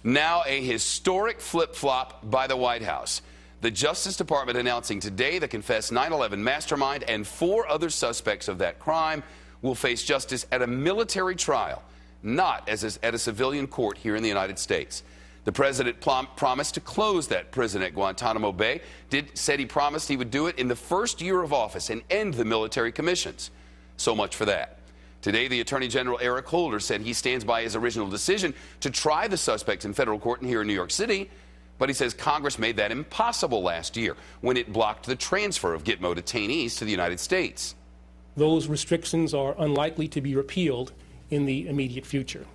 Now a historic flip-flop by the White House. The Justice Department announcing today the confessed 9/11 mastermind and 4 other suspects of that crime will face justice at a military trial, not as at a civilian court here in the United States. The president promised to close that prison at Guantanamo Bay. Said he promised he would do it in the first year of office and end the military commissions. So much for that. Today, the Attorney General Eric Holder said he stands by his original decision to try the suspects in federal court here in New York City, but he says Congress made that impossible last year when it blocked the transfer of Gitmo detainees to the United States. Those restrictions are unlikely to be repealed in the immediate future,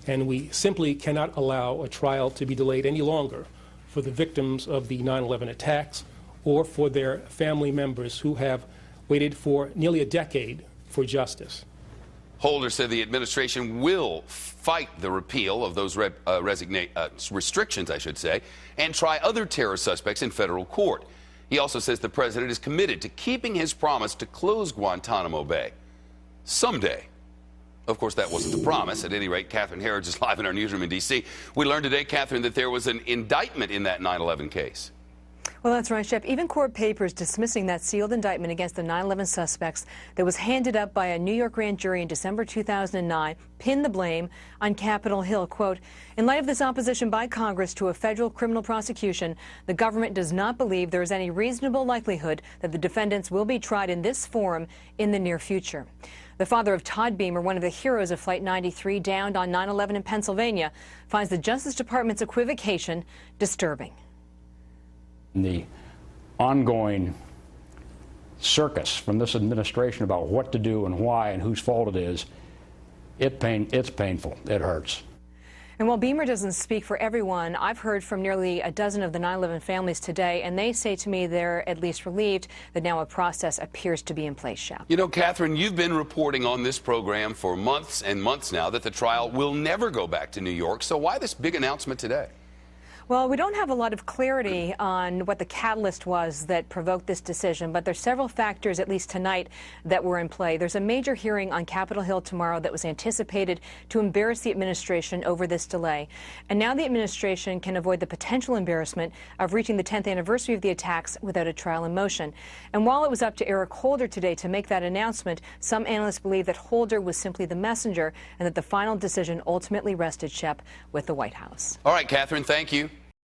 and we simply cannot allow a trial to be delayed any longer for the victims of the 9/11 attacks or for their family members who have waited for nearly a decade for justice. Holder said the administration will fight the repeal of those restrictions, I should say, and try other terror suspects in federal court. He also says the president is committed to keeping his promise to close Guantanamo Bay someday. Of course, that wasn't the promise. At any rate, Catherine Herridge is live in our newsroom in D.C. We learned today, Catherine, that there was an indictment in that 9/11 case. Well, that's right, Shep. Even court papers dismissing that sealed indictment against the 9/11 suspects that was handed up by a New York grand jury in December 2009 pinned the blame on Capitol Hill. Quote, in light of this opposition by Congress to a federal criminal prosecution, the government does not believe there is any reasonable likelihood that the defendants will be tried in this forum in the near future. The father of Todd Beamer, one of the heroes of Flight 93 downed on 9/11 in Pennsylvania, finds the Justice Department's equivocation disturbing. The ongoing circus from this administration about what to do and why and whose fault it is, it's painful. It hurts. And while Beamer doesn't speak for everyone, I've heard from nearly a dozen of the 9/11 families today, and they say to me they're at least relieved that now a process appears to be in place, Shep. You know, Catherine, you've been reporting on this program for months and months now that the trial will never go back to New York. So why this big announcement today? Well, we don't have a lot of clarity on what the catalyst was that provoked this decision, but there's several factors, at least tonight, that were in play. There's a major hearing on Capitol Hill tomorrow that was anticipated to embarrass the administration over this delay. And now the administration can avoid the potential embarrassment of reaching the 10th anniversary of the attacks without a trial in motion. And while it was up to Eric Holder today to make that announcement, some analysts believe that Holder was simply the messenger and that the final decision ultimately rested, Shep, with the White House. All right, Catherine, thank you.